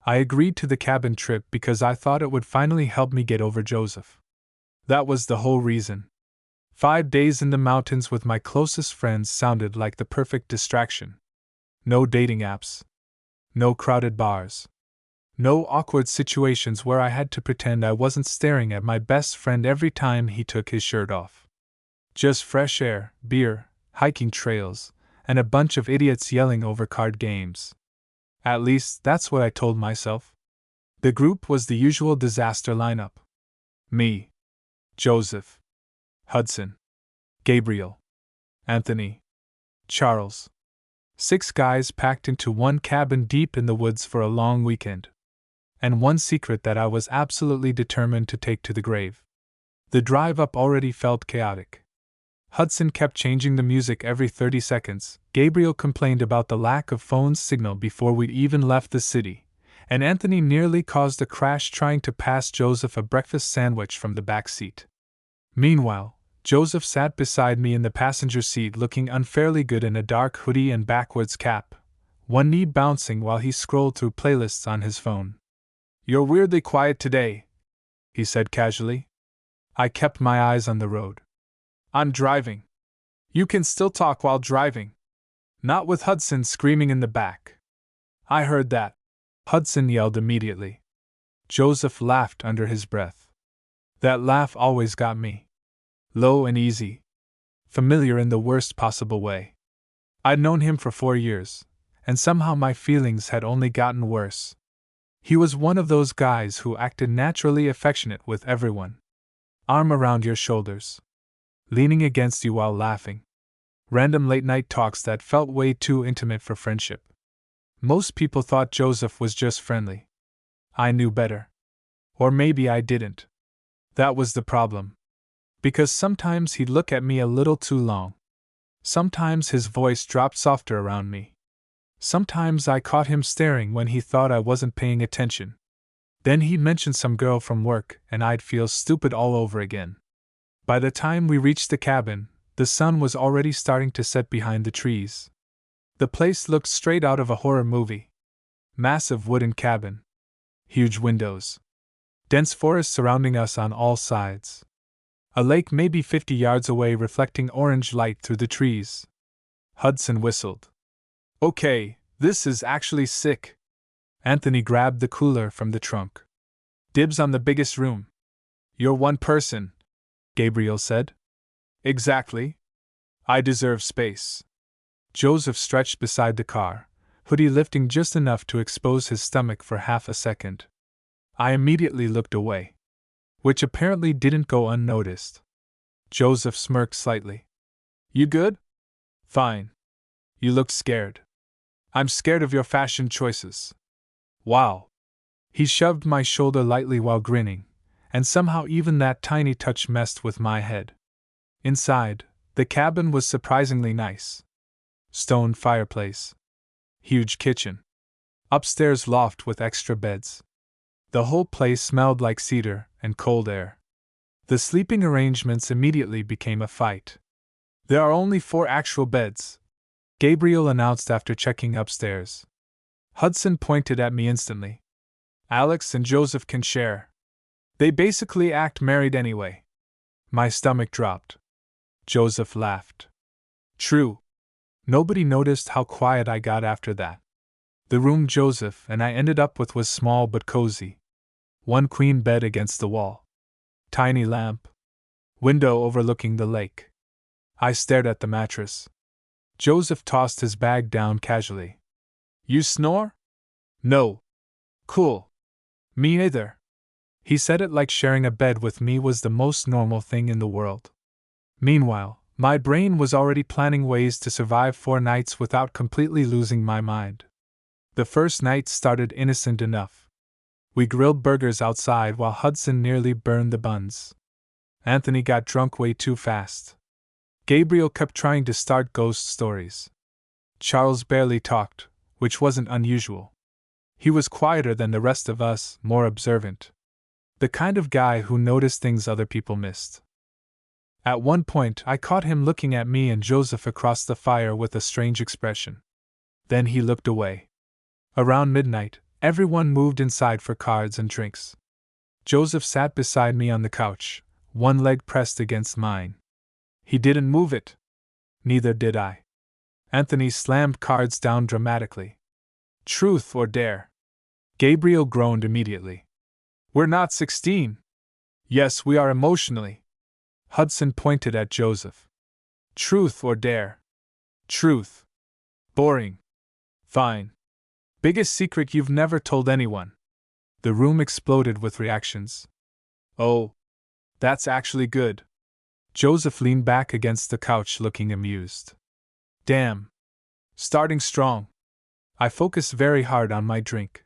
I agreed to the cabin trip because I thought it would finally help me get over Joseph. That was the whole reason. 5 days in the mountains with my closest friends sounded like the perfect distraction. No dating apps. No crowded bars. No awkward situations where I had to pretend I wasn't staring at my best friend every time he took his shirt off. Just fresh air, beer, hiking trails, and a bunch of idiots yelling over card games. At least, that's what I told myself. The group was the usual disaster lineup. Me, Joseph, Hudson, Gabriel, Anthony, Charles. 6 guys packed into one cabin deep in the woods for a long weekend. And one secret that I was absolutely determined to take to the grave. The drive up already felt chaotic. Hudson kept changing the music every 30 seconds, Gabriel complained about the lack of phone signal before we'd even left the city, and Anthony nearly caused a crash trying to pass Joseph a breakfast sandwich from the back seat. Meanwhile, Joseph sat beside me in the passenger seat looking unfairly good in a dark hoodie and backwards cap, one knee bouncing while he scrolled through playlists on his phone. "You're weirdly quiet today," he said casually. I kept my eyes on the road. "I'm driving." "You can still talk while driving." "Not with Hudson screaming in the back." "I heard that," Hudson yelled immediately. Joseph laughed under his breath. That laugh always got me. Low and easy. Familiar in the worst possible way. I'd known him for 4 years, and somehow my feelings had only gotten worse. He was one of those guys who acted naturally affectionate with everyone. Arm around your shoulders. Leaning against you while laughing. Random late-night talks that felt way too intimate for friendship. Most people thought Joseph was just friendly. I knew better. Or maybe I didn't. That was the problem. Because sometimes he'd look at me a little too long. Sometimes his voice dropped softer around me. Sometimes I caught him staring when he thought I wasn't paying attention. Then he'd mention some girl from work and I'd feel stupid all over again. By the time we reached the cabin, the sun was already starting to set behind the trees. The place looked straight out of a horror movie. Massive wooden cabin. Huge windows. Dense forest surrounding us on all sides. A lake maybe 50 yards away reflecting orange light through the trees. Hudson whistled. "Okay, this is actually sick." Anthony grabbed the cooler from the trunk. "Dibs on the biggest room." "You're one person," Gabriel said. "Exactly. I deserve space." Joseph stretched beside the car, hoodie lifting just enough to expose his stomach for half a second. I immediately looked away. Which apparently didn't go unnoticed. Joseph smirked slightly. "You good?" "Fine. You look scared." "I'm scared of your fashion choices." "Wow." He shoved my shoulder lightly while grinning, and somehow even that tiny touch messed with my head. Inside, the cabin was surprisingly nice. Stone fireplace. Huge kitchen. Upstairs loft with extra beds. The whole place smelled like cedar and cold air. The sleeping arrangements immediately became a fight. "There are only 4 actual beds," Gabriel announced after checking upstairs. Hudson pointed at me instantly. "Alex and Joseph can share. They basically act married anyway." My stomach dropped. Joseph laughed. "True." Nobody noticed how quiet I got after that. The room Joseph and I ended up with was small but cozy. One queen bed against the wall. Tiny lamp. Window overlooking the lake. I stared at the mattress. Joseph tossed his bag down casually. "You snore?" "No." "Cool. Me either." He said it like sharing a bed with me was the most normal thing in the world. Meanwhile, my brain was already planning ways to survive 4 nights without completely losing my mind. The first night started innocent enough. We grilled burgers outside while Hudson nearly burned the buns. Anthony got drunk way too fast. Gabriel kept trying to start ghost stories. Charles barely talked, which wasn't unusual. He was quieter than the rest of us, more observant. The kind of guy who noticed things other people missed. At one point, I caught him looking at me and Joseph across the fire with a strange expression. Then he looked away. Around midnight, Everyone moved inside for cards and drinks. Joseph sat beside me on the couch, one leg pressed against mine. He didn't move it. Neither did I. Anthony slammed cards down dramatically. Truth or dare? Gabriel groaned immediately. We're not 16. Yes, we are emotionally. Hudson pointed at Joseph. Truth or dare? Truth. Boring. Fine. Biggest secret you've never told anyone. The room exploded with reactions. Oh, that's actually good. Joseph leaned back against the couch looking amused. Damn. Starting strong. I focused very hard on my drink.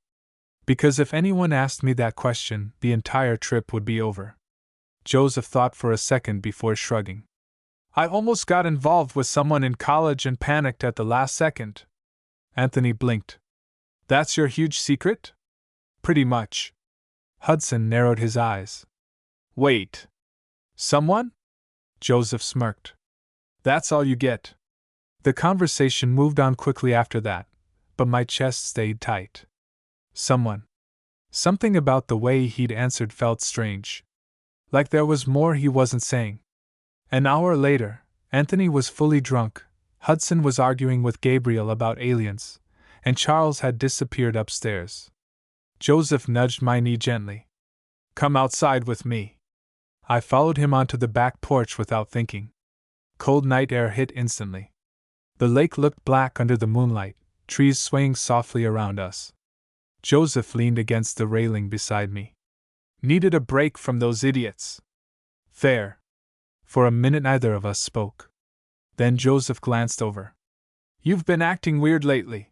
Because if anyone asked me that question, the entire trip would be over. Joseph thought for a second before shrugging. I almost got involved with someone in college and panicked at the last second. Anthony blinked. That's your huge secret? Pretty much. Hudson narrowed his eyes. Wait. Someone? Joseph smirked. That's all you get. The conversation moved on quickly after that, but my chest stayed tight. Someone. Something about the way he'd answered felt strange. Like there was more he wasn't saying. An hour later, Anthony was fully drunk, Hudson was arguing with Gabriel about aliens, and Charles had disappeared upstairs. Joseph nudged my knee gently. Come outside with me. I followed him onto the back porch without thinking. Cold night air hit instantly. The lake looked black under the moonlight, trees swaying softly around us. Joseph leaned against the railing beside me. Needed a break from those idiots. Fair. For a minute neither of us spoke. Then Joseph glanced over. You've been acting weird lately.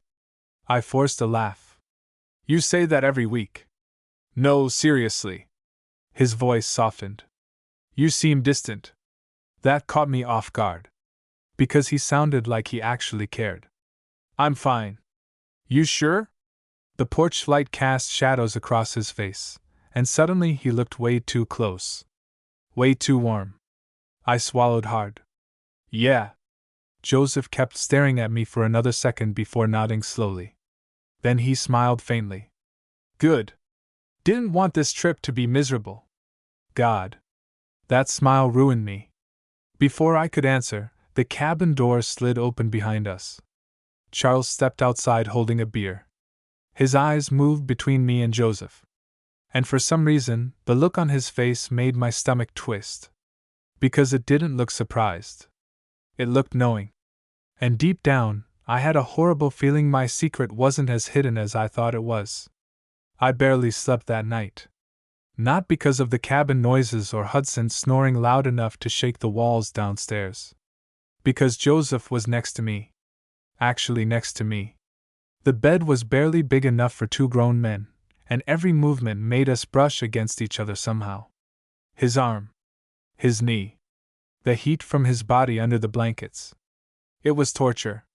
I forced a laugh. You say that every week. No, seriously. His voice softened. You seem distant. That caught me off guard. Because he sounded like he actually cared. I'm fine. You sure? The porch light cast shadows across his face, and suddenly he looked way too close. Way too warm. I swallowed hard. Yeah. Joseph kept staring at me for another second before nodding slowly. Then he smiled faintly. Good. Didn't want this trip to be miserable. God. That smile ruined me. Before I could answer, the cabin door slid open behind us. Charles stepped outside holding a beer. His eyes moved between me and Joseph. And for some reason, the look on his face made my stomach twist. Because it didn't look surprised. It looked knowing. And deep down, I had a horrible feeling my secret wasn't as hidden as I thought it was. I barely slept that night. Not because of the cabin noises or Hudson snoring loud enough to shake the walls downstairs. Because Joseph was next to me. Actually next to me. The bed was barely big enough for two grown men, and every movement made us brush against each other somehow. His arm. His knee. The heat from his body under the blankets. It was torture.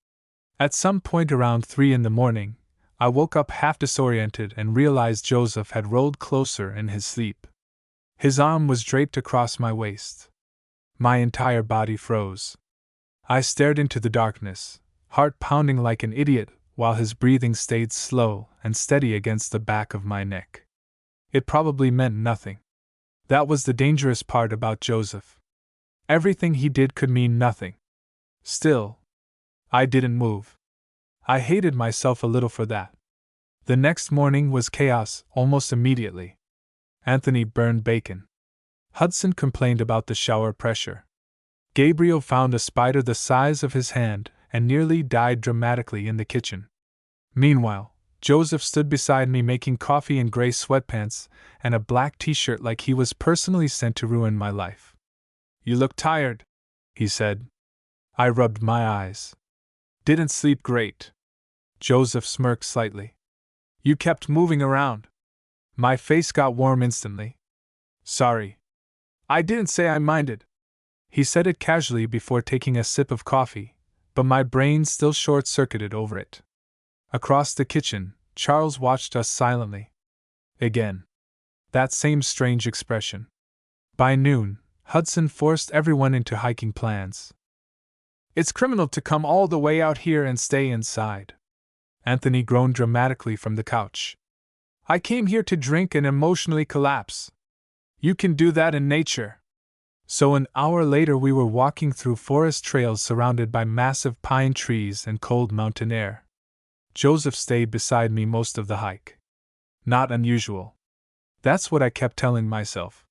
At some point around 3 in the morning, I woke up half disoriented and realized Joseph had rolled closer in his sleep. His arm was draped across my waist. My entire body froze. I stared into the darkness, heart pounding like an idiot, while his breathing stayed slow and steady against the back of my neck. It probably meant nothing. That was the dangerous part about Joseph. Everything he did could mean nothing. Still, I didn't move. I hated myself a little for that. The next morning was chaos almost immediately. Anthony burned bacon. Hudson complained about the shower pressure. Gabriel found a spider the size of his hand and nearly died dramatically in the kitchen. Meanwhile, Joseph stood beside me making coffee in gray sweatpants and a black t-shirt like he was personally sent to ruin my life. You look tired, he said. I rubbed my eyes. Didn't sleep great. Joseph smirked slightly. You kept moving around. My face got warm instantly. Sorry. I didn't say I minded. He said it casually before taking a sip of coffee, but my brain still short-circuited over it. Across the kitchen, Charles watched us silently. Again. That same strange expression. By noon, Hudson forced everyone into hiking plans. It's criminal to come all the way out here and stay inside. Anthony groaned dramatically from the couch. I came here to drink and emotionally collapse. You can do that in nature. So an hour later we were walking through forest trails surrounded by massive pine trees and cold mountain air. Joseph stayed beside me most of the hike. Not unusual. That's what I kept telling myself.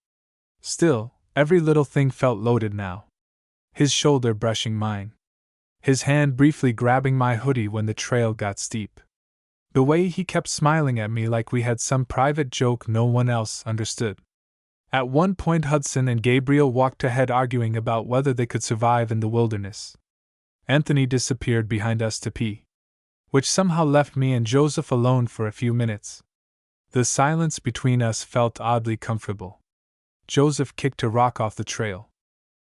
Still, every little thing felt loaded now. His shoulder brushing mine. His hand briefly grabbing my hoodie when the trail got steep. The way he kept smiling at me like we had some private joke no one else understood. At one point Hudson and Gabriel walked ahead arguing about whether they could survive in the wilderness. Anthony disappeared behind us to pee, which somehow left me and Joseph alone for a few minutes. The silence between us felt oddly comfortable. Joseph kicked a rock off the trail.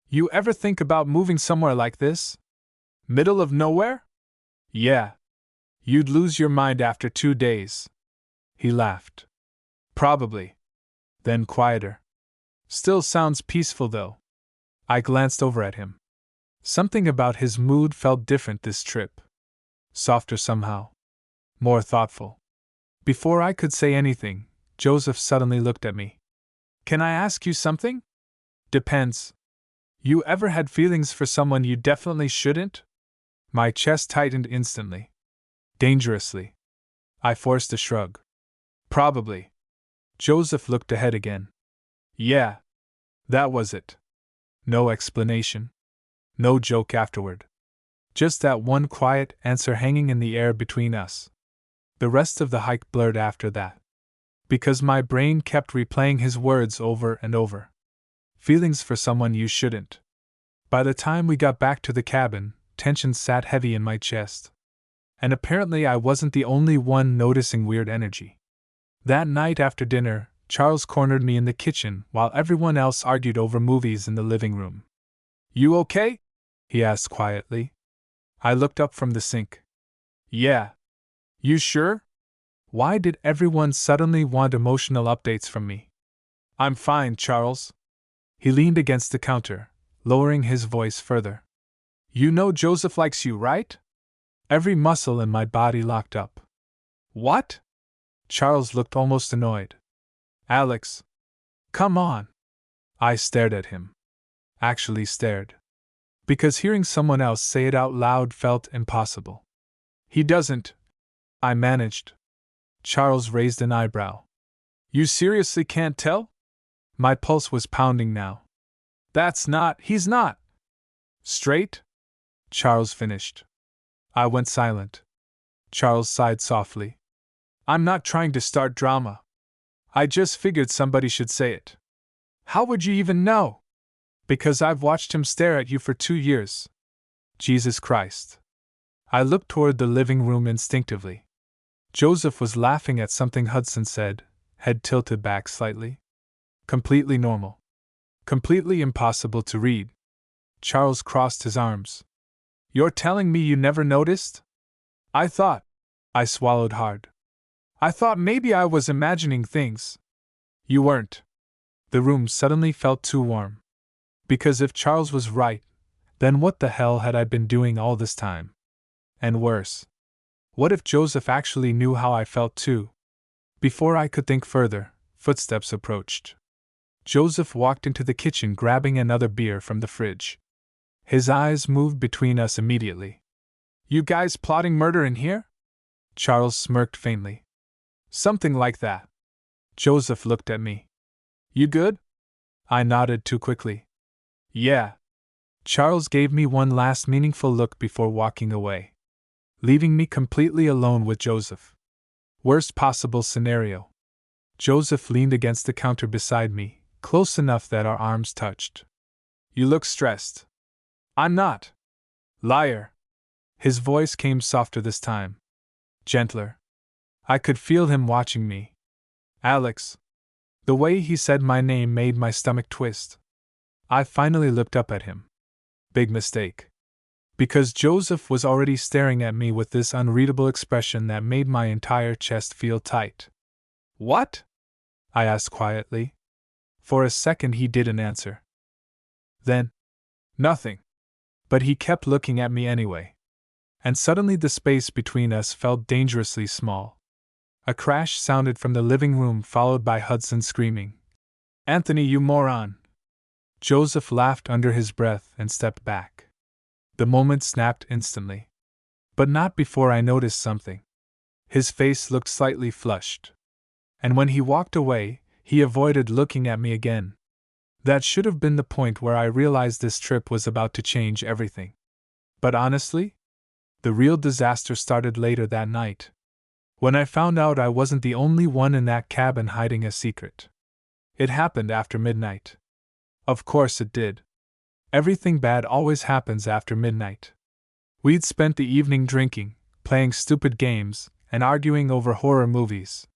You ever think about moving somewhere like this? Middle of nowhere? Yeah. You'd lose your mind after 2 days. He laughed. Probably. Then quieter. Still sounds peaceful though. I glanced over at him. Something about his mood felt different this trip. Softer somehow. More thoughtful. Before I could say anything, Joseph suddenly looked at me. Can I ask you something? Depends. You ever had feelings for someone you definitely shouldn't? My chest tightened instantly. Dangerously. I forced a shrug. Probably. Joseph looked ahead again. Yeah. That was it. No explanation. No joke afterward. Just that one quiet answer hanging in the air between us. The rest of the hike blurred after that. Because my brain kept replaying his words over and over. Feelings for someone you shouldn't. By the time we got back to the cabin, tension sat heavy in my chest. And apparently I wasn't the only one noticing weird energy. That night after dinner, Charles cornered me in the kitchen while everyone else argued over movies in the living room. You okay? He asked quietly. I looked up from the sink. Yeah. You sure? Why did everyone suddenly want emotional updates from me? I'm fine, Charles. He leaned against the counter, lowering his voice further. You know Joseph likes you, right? Every muscle in my body locked up. What? Charles looked almost annoyed. Alex. Come on. I stared at him. Actually stared. Because hearing someone else say it out loud felt impossible. He doesn't. I managed. Charles raised an eyebrow. You seriously can't tell? My pulse was pounding now. He's not. Straight? Charles finished. I went silent. Charles sighed softly. I'm not trying to start drama. I just figured somebody should say it. How would you even know? Because I've watched him stare at you for 2 years. Jesus Christ. I looked toward the living room instinctively. Joseph was laughing at something Hudson said, head tilted back slightly. Completely normal. Completely impossible to read. Charles crossed his arms. You're telling me you never noticed? I swallowed hard. I thought maybe I was imagining things. You weren't. The room suddenly felt too warm. Because if Charles was right, then what the hell had I been doing all this time? And worse, what if Joseph actually knew how I felt too? Before I could think further, footsteps approached. Joseph walked into the kitchen grabbing another beer from the fridge. His eyes moved between us immediately. You guys plotting murder in here? Charles smirked faintly. Something like that. Joseph looked at me. You good? I nodded too quickly. Yeah. Charles gave me one last meaningful look before walking away, leaving me completely alone with Joseph. Worst possible scenario. Joseph leaned against the counter beside me, close enough that our arms touched. You look stressed. I'm not. Liar. His voice came softer this time. Gentler. I could feel him watching me. Alex. The way he said my name made my stomach twist. I finally looked up at him. Big mistake. Because Joseph was already staring at me with this unreadable expression that made my entire chest feel tight. What? I asked quietly. For a second he didn't answer. Then, nothing. But he kept looking at me anyway. And suddenly the space between us felt dangerously small. A crash sounded from the living room, followed by Hudson screaming, "Anthony, you moron!" Joseph laughed under his breath and stepped back. The moment snapped instantly. But not before I noticed something. His face looked slightly flushed. And when he walked away, he avoided looking at me again. That should have been the point where I realized this trip was about to change everything. But honestly, the real disaster started later that night. When I found out I wasn't the only one in that cabin hiding a secret. It happened after midnight. Of course it did. Everything bad always happens after midnight. We'd spent the evening drinking, playing stupid games, and arguing over horror movies.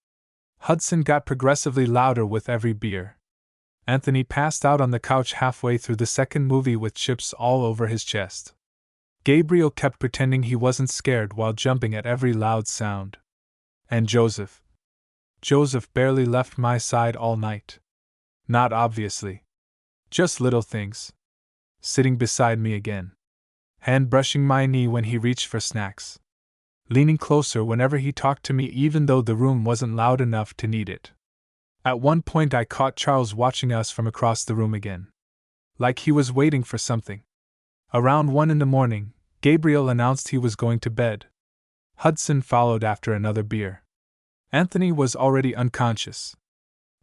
Hudson got progressively louder with every beer. Anthony passed out on the couch halfway through the second movie with chips all over his chest. Gabriel kept pretending he wasn't scared while jumping at every loud sound. And Joseph barely left my side all night. Not obviously. Just little things. Sitting beside me again. Hand brushing my knee when he reached for snacks. Leaning closer whenever he talked to me even though the room wasn't loud enough to need it. At one point I caught Charles watching us from across the room again. Like he was waiting for something. Around 1 a.m, Gabriel announced he was going to bed. Hudson followed after another beer. Anthony was already unconscious.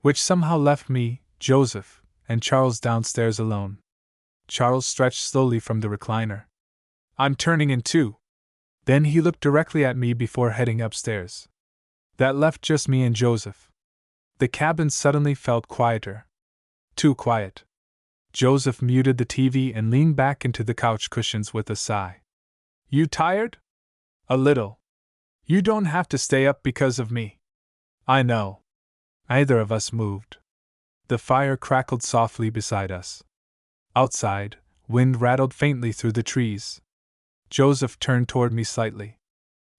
Which somehow left me, Joseph, and Charles downstairs alone. Charles stretched slowly from the recliner. "I'm turning in too." Then he looked directly at me before heading upstairs. That left just me and Joseph. The cabin suddenly felt quieter. Too quiet. Joseph muted the TV and leaned back into the couch cushions with a sigh. "You tired?" "A little." "You don't have to stay up because of me." "I know." Neither of us moved. The fire crackled softly beside us. Outside, wind rattled faintly through the trees. Joseph turned toward me slightly.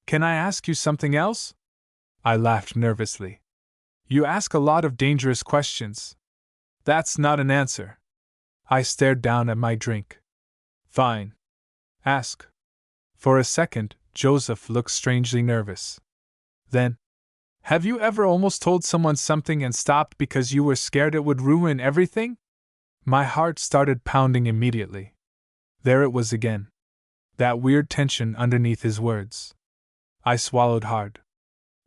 "Can I ask you something else?" I laughed nervously. "You ask a lot of dangerous questions." "That's not an answer." I stared down at my drink. "Fine. Ask." For a second, Joseph looked strangely nervous. Then, "Have you ever almost told someone something and stopped because you were scared it would ruin everything?" My heart started pounding immediately. There it was again. That weird tension underneath his words. I swallowed hard.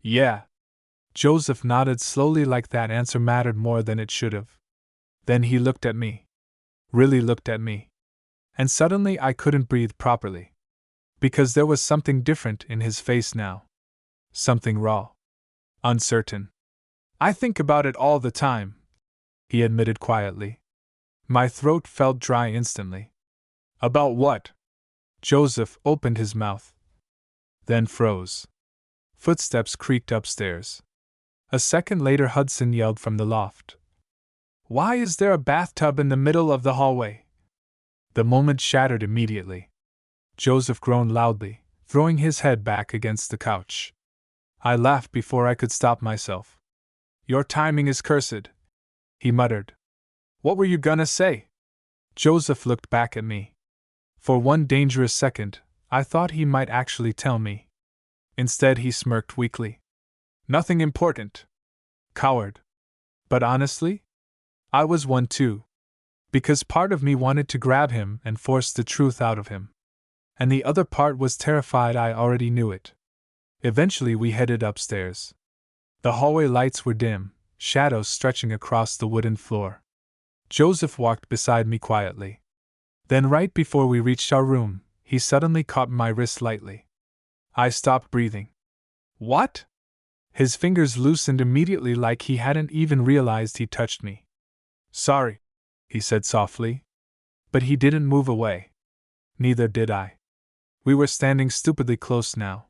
"Yeah." Joseph nodded slowly, like that answer mattered more than it should have. Then he looked at me. Really looked at me. And suddenly I couldn't breathe properly. Because there was something different in his face now. Something raw. Uncertain. "I think about it all the time," he admitted quietly. My throat felt dry instantly. "About what?" Joseph opened his mouth. Then froze. Footsteps creaked upstairs. A second later Hudson yelled from the loft. "Why is there a bathtub in the middle of the hallway?" The moment shattered immediately. Joseph groaned loudly, throwing his head back against the couch. I laughed before I could stop myself. "Your timing is cursed," he muttered. "What were you gonna say?" Joseph looked back at me. For one dangerous second, I thought he might actually tell me. Instead, he smirked weakly. "Nothing important." Coward. But honestly, I was one too. Because part of me wanted to grab him and force the truth out of him. And the other part was terrified I already knew it. Eventually we headed upstairs. The hallway lights were dim, shadows stretching across the wooden floor. Joseph walked beside me quietly. Then right before we reached our room, he suddenly caught my wrist lightly. I stopped breathing. "What?" His fingers loosened immediately, like he hadn't even realized he touched me. "Sorry," he said softly. But he didn't move away. Neither did I. We were standing stupidly close now.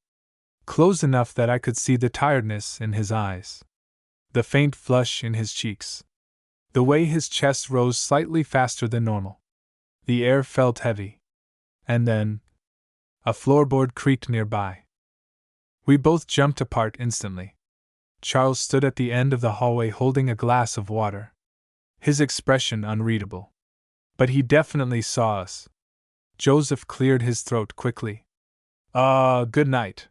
Close enough that I could see the tiredness in his eyes. The faint flush in his cheeks. The way his chest rose slightly faster than normal. The air felt heavy. And then, a floorboard creaked nearby. We both jumped apart instantly. Charles stood at the end of the hallway holding a glass of water. His expression unreadable. But he definitely saw us. Joseph cleared his throat quickly. Good night."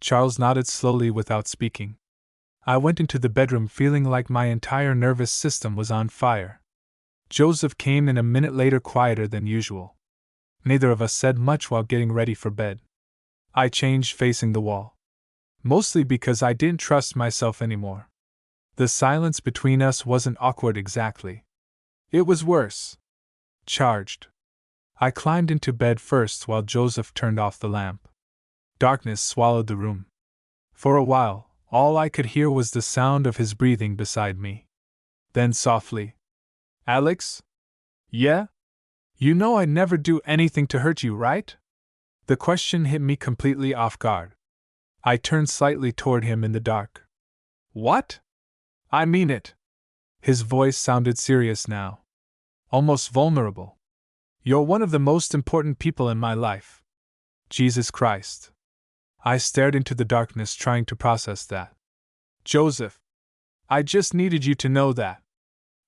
Charles nodded slowly without speaking. I went into the bedroom feeling like my entire nervous system was on fire. Joseph came in a minute later, quieter than usual. Neither of us said much while getting ready for bed. I changed facing the wall. Mostly because I didn't trust myself anymore. The silence between us wasn't awkward exactly. It was worse. Charged. I climbed into bed first while Joseph turned off the lamp. Darkness swallowed the room. For a while, all I could hear was the sound of his breathing beside me. Then softly, "Alex? Yeah? You know I'd never do anything to hurt you, right?" The question hit me completely off guard. I turned slightly toward him in the dark. "What?" "I mean it." His voice sounded serious now. Almost vulnerable. "You're one of the most important people in my life. Jesus Christ." I stared into the darkness, trying to process that. "Joseph, I just needed you to know that."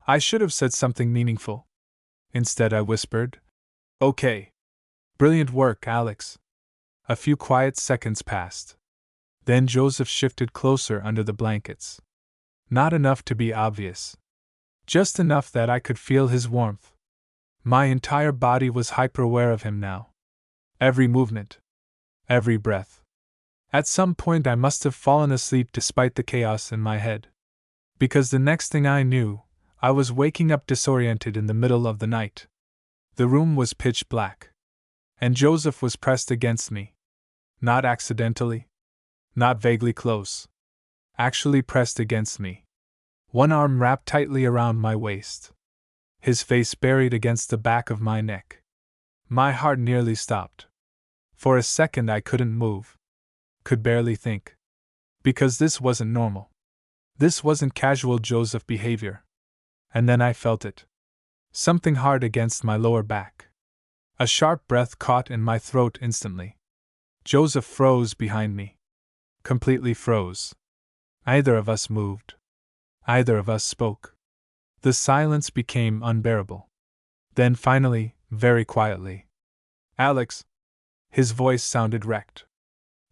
I should have said something meaningful. Instead, I whispered, "Okay. Brilliant work, Alex." A few quiet seconds passed. Then Joseph shifted closer under the blankets. Not enough to be obvious. Just enough that I could feel his warmth. My entire body was hyper-aware of him now. Every movement. Every breath. At some point I must have fallen asleep despite the chaos in my head. Because the next thing I knew, I was waking up disoriented in the middle of the night. The room was pitch black. And Joseph was pressed against me. Not accidentally. Not vaguely close. Actually pressed against me. One arm wrapped tightly around my waist. His face buried against the back of my neck. My heart nearly stopped. For a second I couldn't move. Could barely think. Because this wasn't normal. This wasn't casual Joseph behavior. And then I felt it. Something hard against my lower back. A sharp breath caught in my throat instantly. Joseph froze behind me. Completely froze. Neither of us moved. Neither of us spoke. The silence became unbearable. Then finally, very quietly, "Alex." His voice sounded wrecked.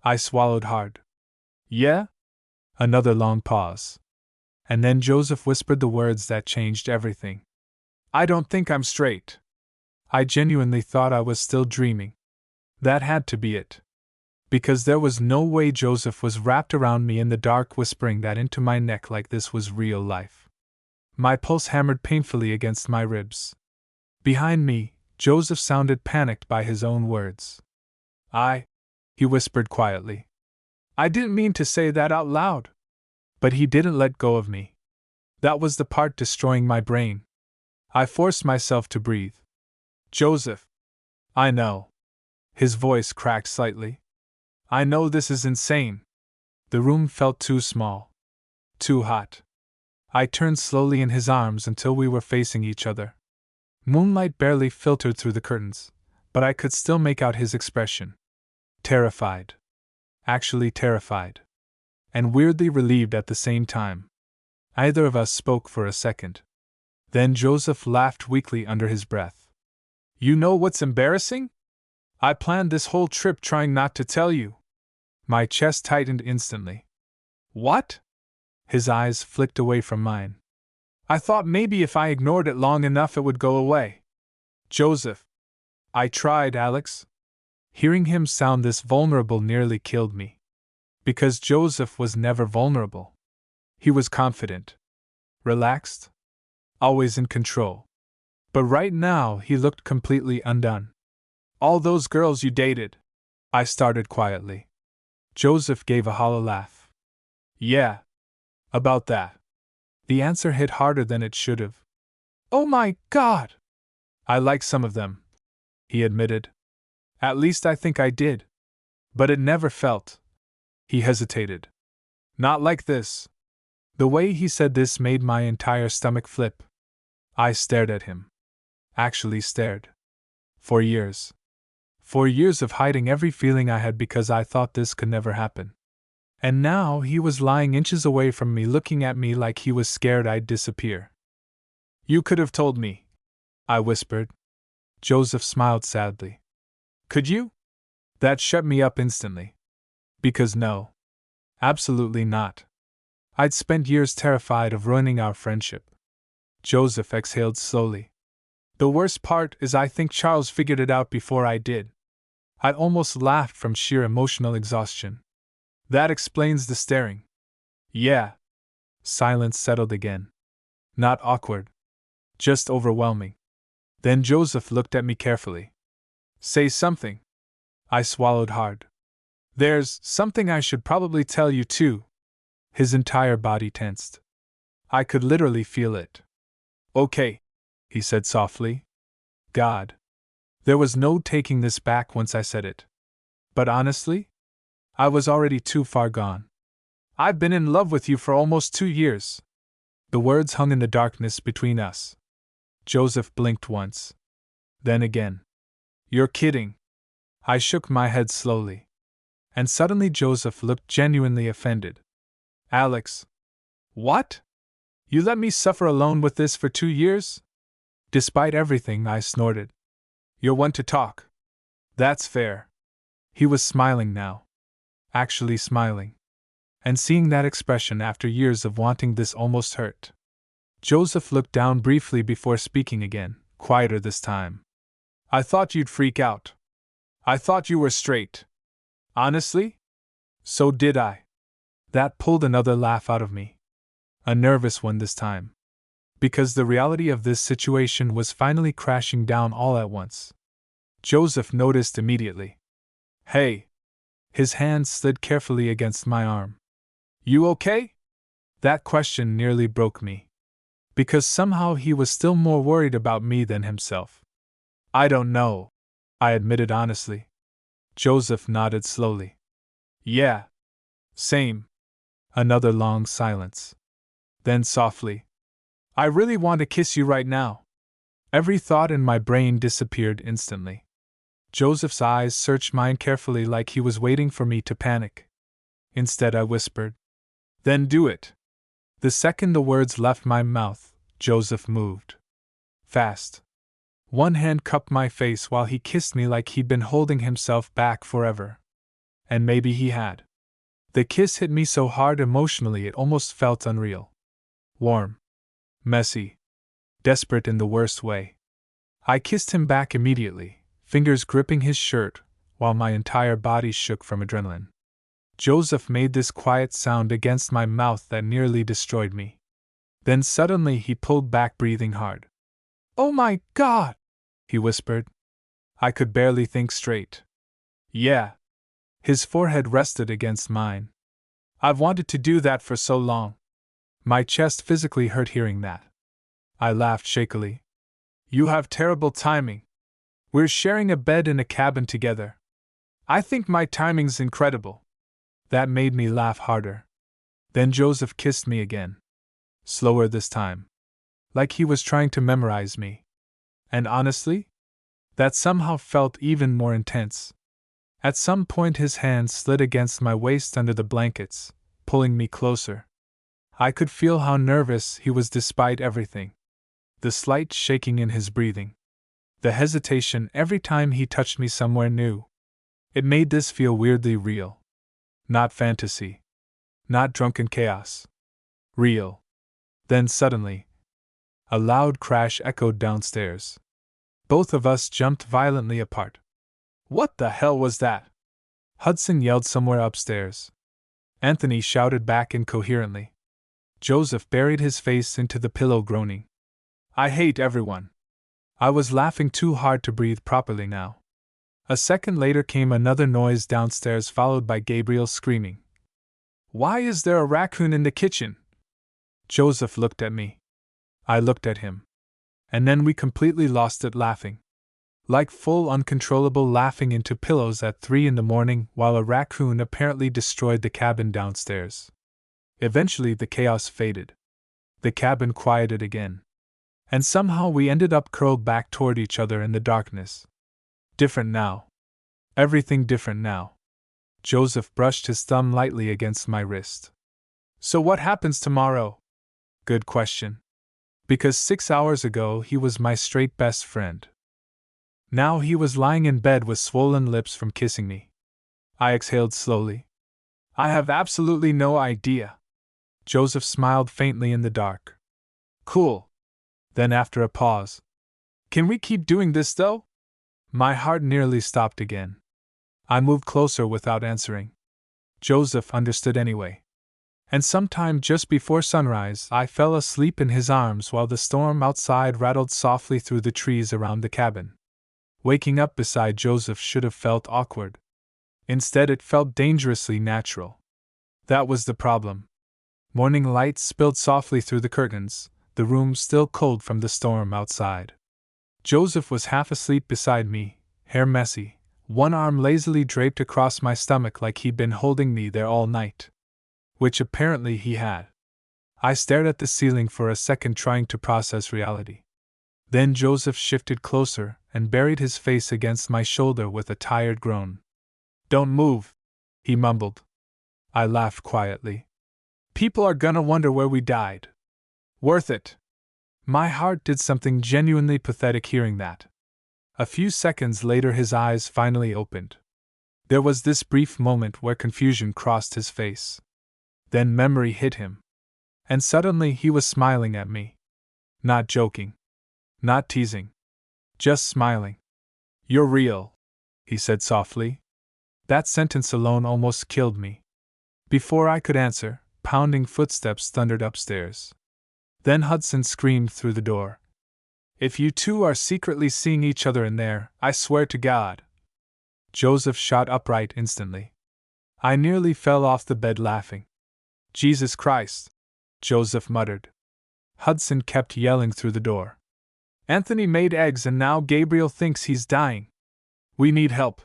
I swallowed hard. "Yeah?" Another long pause. And then Joseph whispered the words that changed everything. "I don't think I'm straight." I genuinely thought I was still dreaming. That had to be it. Because there was no way Joseph was wrapped around me in the dark, whispering that into my neck like this was real life. My pulse hammered painfully against my ribs. Behind me, Joseph sounded panicked by his own words. He whispered quietly. "I didn't mean to say that out loud." But he didn't let go of me. That was the part destroying my brain. I forced myself to breathe. "Joseph. I know." His voice cracked slightly. "I know this is insane." The room felt too small. Too hot. I turned slowly in his arms until we were facing each other. Moonlight barely filtered through the curtains, but I could still make out his expression. Terrified. Actually terrified. And weirdly relieved at the same time. Neither of us spoke for a second. Then Joseph laughed weakly under his breath. "You know what's embarrassing? I planned this whole trip trying not to tell you." My chest tightened instantly. "What?" His eyes flicked away from mine. "I thought maybe if I ignored it long enough it would go away." "Joseph." I tried, Alex. Hearing him sound this vulnerable nearly killed me. Because Joseph was never vulnerable. He was confident. Relaxed. Always in control. But right now he looked completely undone. "All those girls you dated," I started quietly. Joseph gave a hollow laugh. "Yeah. About that." The answer hit harder than it should have. "Oh my God!" "I like some of them," he admitted. "At least I think I did. But it never felt." He hesitated. "Not like this." The way he said this made my entire stomach flip. I stared at him. Actually stared. For years. For years of hiding every feeling I had because I thought this could never happen. And now he was lying inches away from me, looking at me like he was scared I'd disappear. "You could have told me," I whispered. Joseph smiled sadly. "Could you?" That shut me up instantly. Because no. Absolutely not. I'd spent years terrified of ruining our friendship. Joseph exhaled slowly. The worst part is I think Charles figured it out before I did. I almost laughed from sheer emotional exhaustion. That explains the staring. Yeah. Silence settled again. Not awkward. Just overwhelming. Then Joseph looked at me carefully. Say something. I swallowed hard. There's something I should probably tell you too. His entire body tensed. I could literally feel it. Okay, he said softly. God. There was no taking this back once I said it. But honestly, I was already too far gone. I've been in love with you for almost 2 years. The words hung in the darkness between us. Joseph blinked once. Then again. You're kidding. I shook my head slowly. And suddenly Joseph looked genuinely offended. Alex. What? You let me suffer alone with this for 2 years? Despite everything, I snorted. You're one to talk. That's fair. He was smiling now. Actually smiling. And seeing that expression after years of wanting this almost hurt. Joseph looked down briefly before speaking again, quieter this time. I thought you'd freak out. I thought you were straight. Honestly? So did I. That pulled another laugh out of me. A nervous one this time. Because the reality of this situation was finally crashing down all at once. Joseph noticed immediately. Hey! His hand slid carefully against my arm. You okay? That question nearly broke me. Because somehow he was still more worried about me than himself. I don't know, I admitted honestly. Joseph nodded slowly. Yeah. Same. Another long silence. Then softly. I really want to kiss you right now. Every thought in my brain disappeared instantly. Joseph's eyes searched mine carefully like he was waiting for me to panic. Instead, I whispered. Then do it. The second the words left my mouth, Joseph moved. Fast. One hand cupped my face while he kissed me like he'd been holding himself back forever. And maybe he had. The kiss hit me so hard emotionally it almost felt unreal. Warm. Messy. Desperate in the worst way. I kissed him back immediately, fingers gripping his shirt, while my entire body shook from adrenaline. Joseph made this quiet sound against my mouth that nearly destroyed me. Then suddenly he pulled back, breathing hard. Oh my God! He whispered. I could barely think straight. Yeah. His forehead rested against mine. I've wanted to do that for so long. My chest physically hurt hearing that. I laughed shakily. You have terrible timing. We're sharing a bed in a cabin together. I think my timing's incredible. That made me laugh harder. Then Joseph kissed me again. Slower this time. Like he was trying to memorize me. And honestly, that somehow felt even more intense. At some point his hand slid against my waist under the blankets, pulling me closer. I could feel how nervous he was despite everything. The slight shaking in his breathing. The hesitation every time he touched me somewhere new. It made this feel weirdly real. Not fantasy. Not drunken chaos. Real. Then suddenly, a loud crash echoed downstairs. Both of us jumped violently apart. What the hell was that? Hudson yelled somewhere upstairs. Anthony shouted back incoherently. Joseph buried his face into the pillow, groaning. I hate everyone. I was laughing too hard to breathe properly now. A second later came another noise downstairs, followed by Gabriel screaming. Why is there a raccoon in the kitchen? Joseph looked at me. I looked at him. And then we completely lost it laughing. Like full uncontrollable laughing into pillows at 3 a.m. while a raccoon apparently destroyed the cabin downstairs. Eventually the chaos faded. The cabin quieted again. And somehow we ended up curled back toward each other in the darkness. Different now. Everything different now. Joseph brushed his thumb lightly against my wrist. So what happens tomorrow? Good question. Because 6 hours ago he was my straight best friend. Now he was lying in bed with swollen lips from kissing me. I exhaled slowly. I have absolutely no idea. Joseph smiled faintly in the dark. Cool. Then, after a pause, can we keep doing this though? My heart nearly stopped again. I moved closer without answering. Joseph understood anyway. And sometime just before sunrise, I fell asleep in his arms while the storm outside rattled softly through the trees around the cabin. Waking up beside Joseph should have felt awkward. Instead, it felt dangerously natural. That was the problem. Morning light spilled softly through the curtains, the room still cold from the storm outside. Joseph was half asleep beside me, hair messy, one arm lazily draped across my stomach like he'd been holding me there all night. Which apparently he had. I stared at the ceiling for a second, trying to process reality. Then Joseph shifted closer and buried his face against my shoulder with a tired groan. Don't move, he mumbled. I laughed quietly. People are gonna wonder where we died. Worth it. My heart did something genuinely pathetic hearing that. A few seconds later, his eyes finally opened. There was this brief moment where confusion crossed his face. Then memory hit him. And suddenly he was smiling at me. Not joking. Not teasing. Just smiling. You're real, he said softly. That sentence alone almost killed me. Before I could answer, pounding footsteps thundered upstairs. Then Hudson screamed through the door. If you two are secretly seeing each other in there, I swear to God. Joseph shot upright instantly. I nearly fell off the bed laughing. Jesus Christ, Joseph muttered. Hudson kept yelling through the door. Anthony made eggs and now Gabriel thinks he's dying. We need help,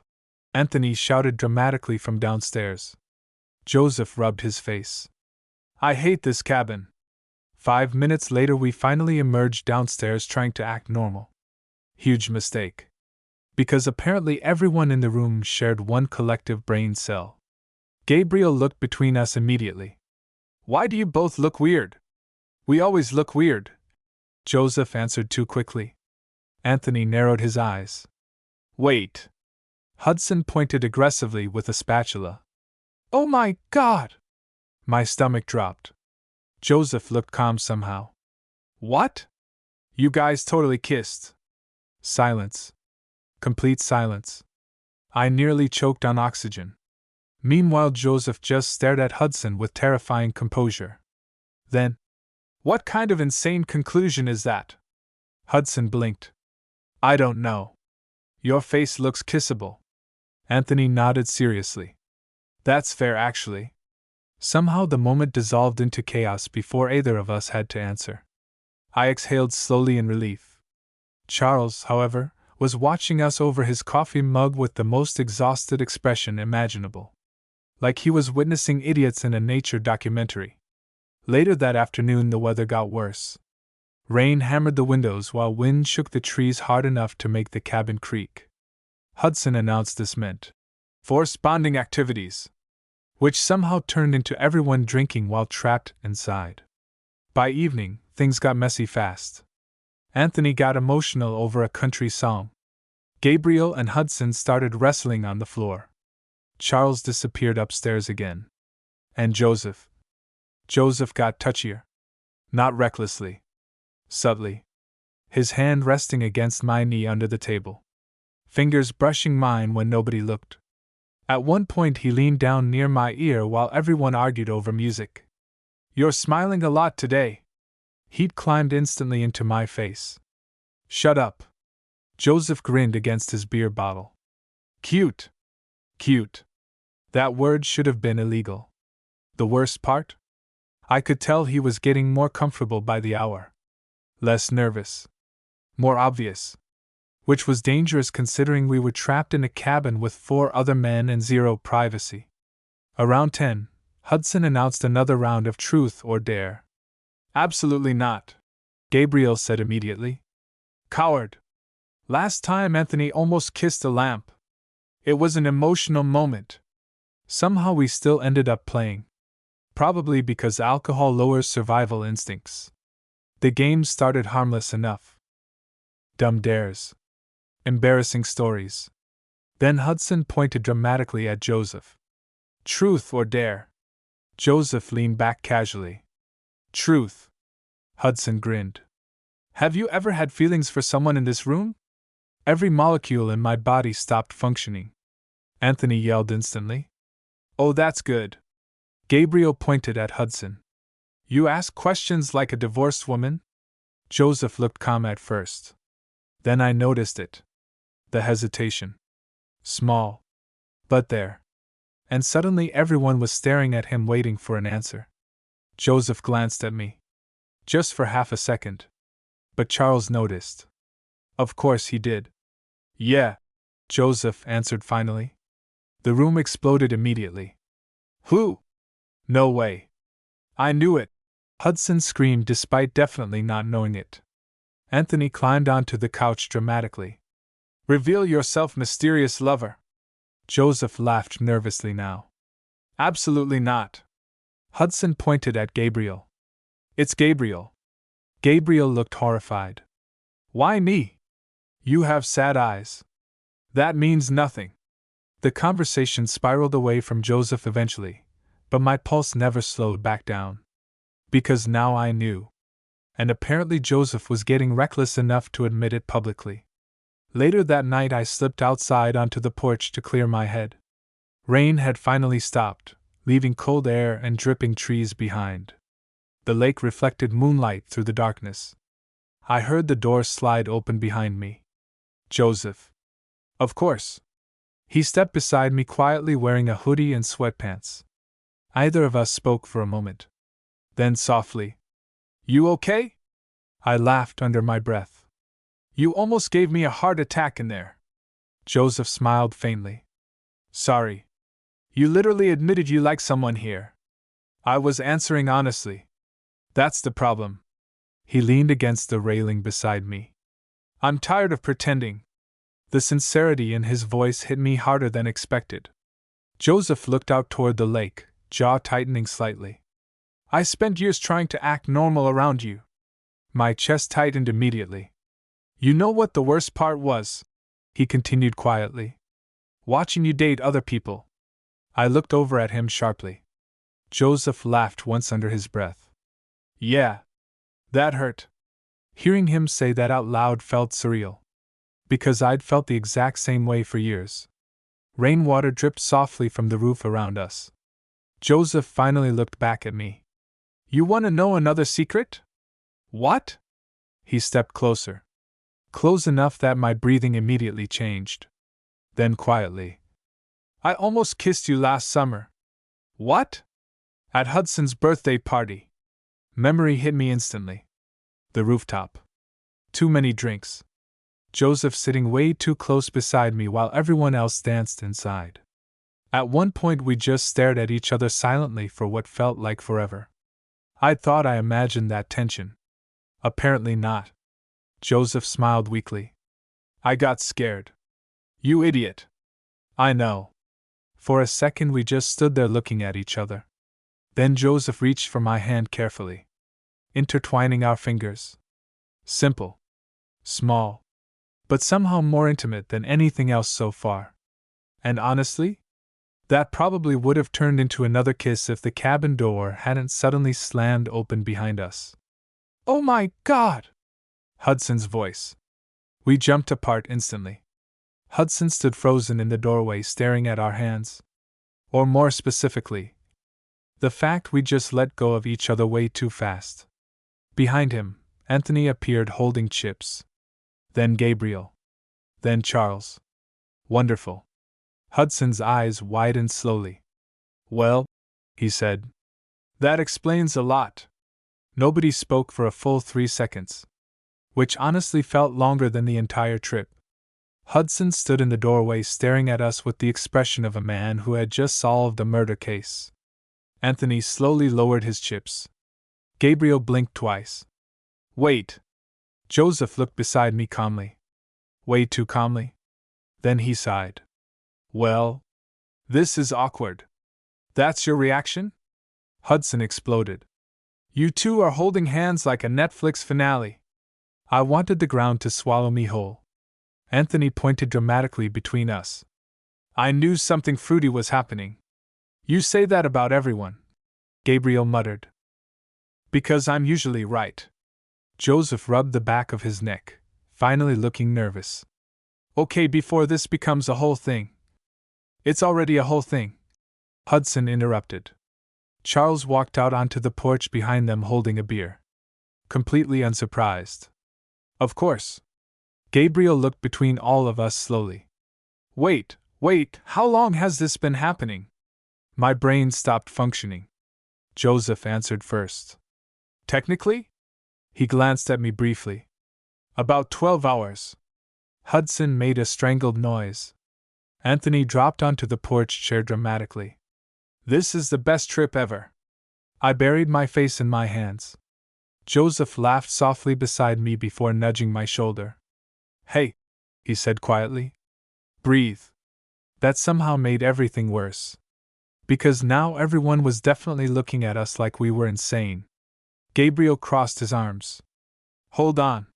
Anthony shouted dramatically from downstairs. Joseph rubbed his face. I hate this cabin. 5 minutes later, we finally emerged downstairs trying to act normal. Huge mistake. Because apparently everyone in the room shared one collective brain cell. Gabriel looked between us immediately. Why do you both look weird? We always look weird, Joseph answered too quickly. Anthony narrowed his eyes. Wait. Hudson pointed aggressively with a spatula. Oh my God! My stomach dropped. Joseph looked calm somehow. What? You guys totally kissed. Silence. Complete silence. I nearly choked on oxygen. Meanwhile, Joseph just stared at Hudson with terrifying composure. Then, what kind of insane conclusion is that? Hudson blinked. I don't know. Your face looks kissable. Anthony nodded seriously. That's fair, actually. Somehow the moment dissolved into chaos before either of us had to answer. I exhaled slowly in relief. Charles, however, was watching us over his coffee mug with the most exhausted expression imaginable. Like he was witnessing idiots in a nature documentary. Later that afternoon, the weather got worse. Rain hammered the windows while wind shook the trees hard enough to make the cabin creak. Hudson announced this meant forced bonding activities, which somehow turned into everyone drinking while trapped inside. By evening, things got messy fast. Anthony got emotional over a country song. Gabriel and Hudson started wrestling on the floor. Charles disappeared upstairs again. And Joseph? Joseph got touchier. Not recklessly. Subtly. His hand resting against my knee under the table. Fingers brushing mine when nobody looked. At one point he leaned down near my ear while everyone argued over music. You're smiling a lot today. He'd climbed instantly into my face. Shut up. Joseph grinned against his beer bottle. Cute. Cute. That word should have been illegal. The worst part? I could tell he was getting more comfortable by the hour. Less nervous. More obvious. Which was dangerous considering we were trapped in a cabin with 4 other men and 0 privacy. Around 10, Hudson announced another round of Truth or Dare. Absolutely not, Gabriel said immediately. Coward. Last time Anthony almost kissed a lamp. It was an emotional moment. Somehow we still ended up playing. Probably because alcohol lowers survival instincts. The game started harmless enough. Dumb dares. Embarrassing stories. Then Hudson pointed dramatically at Joseph. Truth or dare? Joseph leaned back casually. Truth. Hudson grinned. Have you ever had feelings for someone in this room? Every molecule in my body stopped functioning. Anthony yelled instantly. Oh, that's good. Gabriel pointed at Hudson. You ask questions like a divorced woman? Joseph looked calm at first. Then I noticed it. The hesitation. Small. But there. And suddenly everyone was staring at him waiting for an answer. Joseph glanced at me. Just for half a second. But Charles noticed. Of course he did. Yeah, Joseph answered finally. The room exploded immediately. Who? No way. I knew it. Hudson screamed despite definitely not knowing it. Anthony climbed onto the couch dramatically. Reveal yourself, mysterious lover. Joseph laughed nervously now. Absolutely not. Hudson pointed at Gabriel. It's Gabriel. Gabriel looked horrified. Why me? You have sad eyes. That means nothing. The conversation spiraled away from Joseph eventually, but my pulse never slowed back down. Because now I knew. And apparently Joseph was getting reckless enough to admit it publicly. Later that night I slipped outside onto the porch to clear my head. Rain had finally stopped, leaving cold air and dripping trees behind. The lake reflected moonlight through the darkness. I heard the door slide open behind me. Joseph. Of course. He stepped beside me quietly wearing a hoodie and sweatpants. Either of us spoke for a moment. Then softly. You okay? I laughed under my breath. You almost gave me a heart attack in there. Joseph smiled faintly. Sorry. You literally admitted you like someone here. I was answering honestly. That's the problem. He leaned against the railing beside me. I'm tired of pretending. The sincerity in his voice hit me harder than expected. Joseph looked out toward the lake, jaw tightening slightly. I spent years trying to act normal around you. My chest tightened immediately. You know what the worst part was? He continued quietly. Watching you date other people. I looked over at him sharply. Joseph laughed once under his breath. Yeah. That hurt. Hearing him say that out loud felt surreal. Because I'd felt the exact same way for years. Rainwater dripped softly from the roof around us. Joseph finally looked back at me. You want to know another secret? What? He stepped closer. Close enough that my breathing immediately changed. Then quietly. I almost kissed you last summer. What? At Hudson's birthday party. Memory hit me instantly. The rooftop. Too many drinks. Joseph sitting way too close beside me while everyone else danced inside. At one point we just stared at each other silently for what felt like forever. I thought I imagined that tension. Apparently not. Joseph smiled weakly. I got scared. You idiot. I know. For a second we just stood there looking at each other. Then Joseph reached for my hand carefully, intertwining our fingers. Simple. Small. But somehow more intimate than anything else so far. And honestly, that probably would have turned into another kiss if the cabin door hadn't suddenly slammed open behind us. Oh my God! Hudson's voice. We jumped apart instantly. Hudson stood frozen in the doorway staring at our hands. Or more specifically, the fact we just let go of each other way too fast. Behind him, Anthony appeared holding chips. Then Gabriel. Then Charles. Wonderful. Hudson's eyes widened slowly. Well, he said. That explains a lot. Nobody spoke for a full 3 seconds. Which honestly felt longer than the entire trip. Hudson stood in the doorway staring at us with the expression of a man who had just solved a murder case. Anthony slowly lowered his chips. Gabriel blinked twice. Wait. Joseph looked beside me calmly. Way too calmly. Then he sighed. Well, this is awkward. That's your reaction? Hudson exploded. You two are holding hands like a Netflix finale. I wanted the ground to swallow me whole. Anthony pointed dramatically between us. I knew something fruity was happening. You say that about everyone, Gabriel muttered. Because I'm usually right. Joseph rubbed the back of his neck, finally looking nervous. Okay, before this becomes a whole thing. It's already a whole thing. Hudson interrupted. Charles walked out onto the porch behind them holding a beer. Completely unsurprised. Of course. Gabriel looked between all of us slowly. Wait, how long has this been happening? My brain stopped functioning. Joseph answered first. Technically? He glanced at me briefly. About 12 hours. Hudson made a strangled noise. Anthony dropped onto the porch chair dramatically. This is the best trip ever. I buried my face in my hands. Joseph laughed softly beside me before nudging my shoulder. Hey, he said quietly. Breathe. That somehow made everything worse. Because now everyone was definitely looking at us like we were insane. Gabriel crossed his arms. Hold on.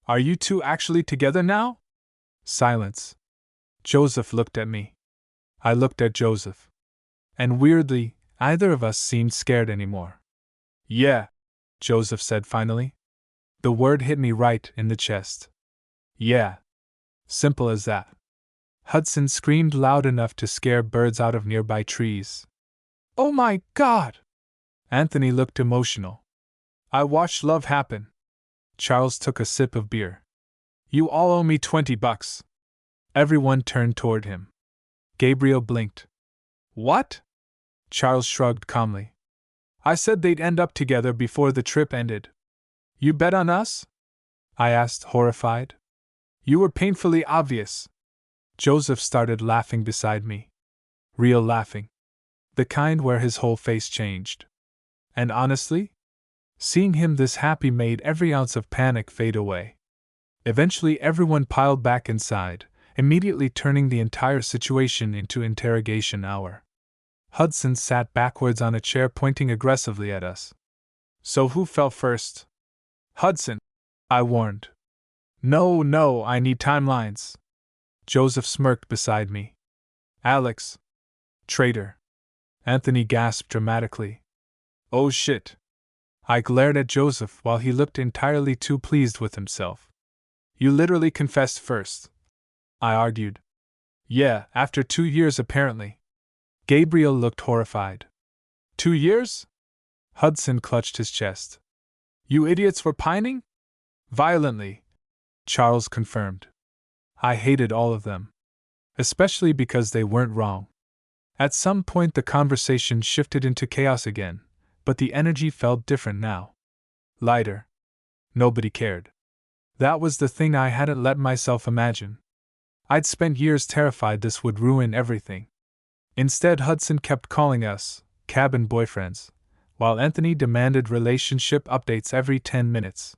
Are you two actually together now? Silence. Joseph looked at me. I looked at Joseph. And weirdly, neither of us seemed scared anymore. Yeah, Joseph said finally. The word hit me right in the chest. Yeah. Simple as that. Hudson screamed loud enough to scare birds out of nearby trees. Oh my God! Anthony looked emotional. I watched love happen. Charles took a sip of beer. You all owe me $20. Everyone turned toward him. Gabriel blinked. What? Charles shrugged calmly. I said they'd end up together before the trip ended. You bet on us? I asked, horrified. You were painfully obvious. Joseph started laughing beside me. Real laughing. The kind where his whole face changed. And honestly, seeing him this happy made every ounce of panic fade away. Eventually everyone piled back inside, immediately turning the entire situation into interrogation hour. Hudson sat backwards on a chair pointing aggressively at us. So who fell first? Hudson, I warned. No, I need timelines. Joseph smirked beside me. Alex. Traitor. Anthony gasped dramatically. Oh shit. I glared at Joseph while he looked entirely too pleased with himself. You literally confessed first. I argued. Yeah, after 2 years apparently. Gabriel looked horrified. 2 years? Hudson clutched his chest. You idiots were pining? Violently. Charles confirmed. I hated all of them. Especially because they weren't wrong. At some point the conversation shifted into chaos again, but the energy felt different now. Lighter. Nobody cared. That was the thing I hadn't let myself imagine. I'd spent years terrified this would ruin everything. Instead, Hudson kept calling us cabin boyfriends, while Anthony demanded relationship updates every 10 minutes.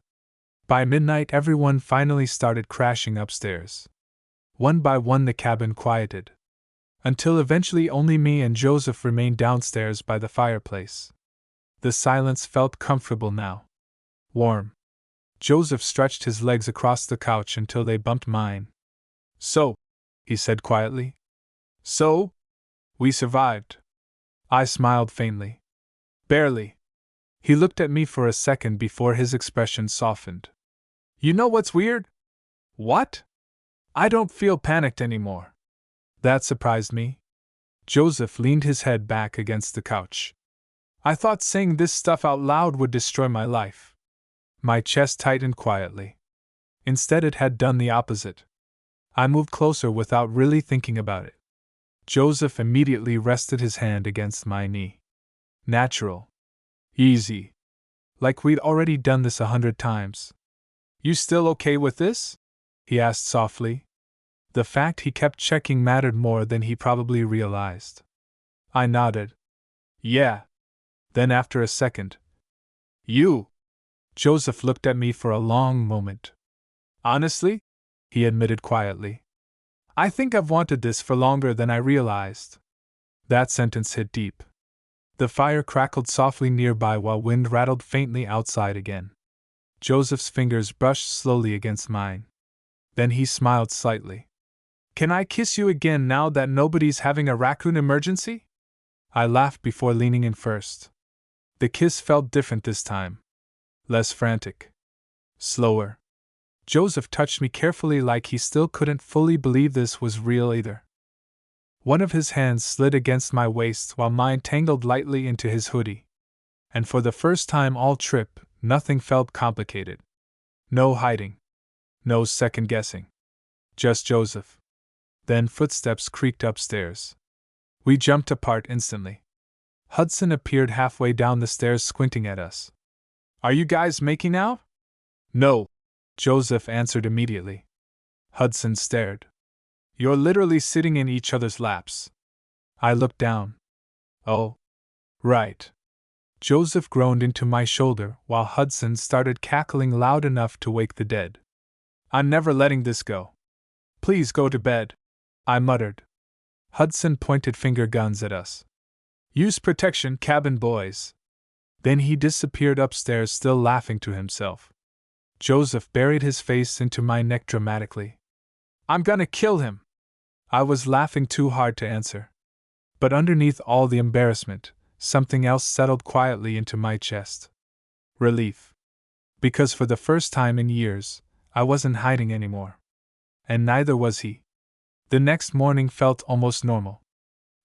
By midnight, everyone finally started crashing upstairs. One by one, the cabin quieted, until eventually only me and Joseph remained downstairs by the fireplace. The silence felt comfortable now. Warm. Joseph stretched his legs across the couch until they bumped mine. So, he said quietly. So? We survived. I smiled faintly. Barely. He looked at me for a second before his expression softened. You know what's weird? What? I don't feel panicked anymore. That surprised me. Joseph leaned his head back against the couch. I thought saying this stuff out loud would destroy my life. My chest tightened quietly. Instead, it had done the opposite. I moved closer without really thinking about it. Joseph immediately rested his hand against my knee. Natural. Easy. Like we'd already done this 100 times. You still okay with this? He asked softly. The fact he kept checking mattered more than he probably realized. I nodded. Yeah. Then after a second. You. Joseph looked at me for a long moment. Honestly? He admitted quietly. I think I've wanted this for longer than I realized. That sentence hit deep. The fire crackled softly nearby while wind rattled faintly outside again. Joseph's fingers brushed slowly against mine. Then he smiled slightly. Can I kiss you again now that nobody's having a raccoon emergency? I laughed before leaning in first. The kiss felt different this time. Less frantic. Slower. Joseph touched me carefully like he still couldn't fully believe this was real either. One of his hands slid against my waist while mine tangled lightly into his hoodie. And for the first time all trip, nothing felt complicated. No hiding. No second guessing. Just Joseph. Then footsteps creaked upstairs. We jumped apart instantly. Hudson appeared halfway down the stairs squinting at us. Are you guys making out? No, Joseph answered immediately. Hudson stared. You're literally sitting in each other's laps. I looked down. Oh. Right. Joseph groaned into my shoulder while Hudson started cackling loud enough to wake the dead. I'm never letting this go. Please go to bed, I muttered. Hudson pointed finger guns at us. Use protection, cabin boys. Then he disappeared upstairs, still laughing to himself. Joseph buried his face into my neck dramatically. I'm gonna kill him. I was laughing too hard to answer. But underneath all the embarrassment, something else settled quietly into my chest. Relief. Because for the first time in years, I wasn't hiding anymore. And neither was he. The next morning felt almost normal.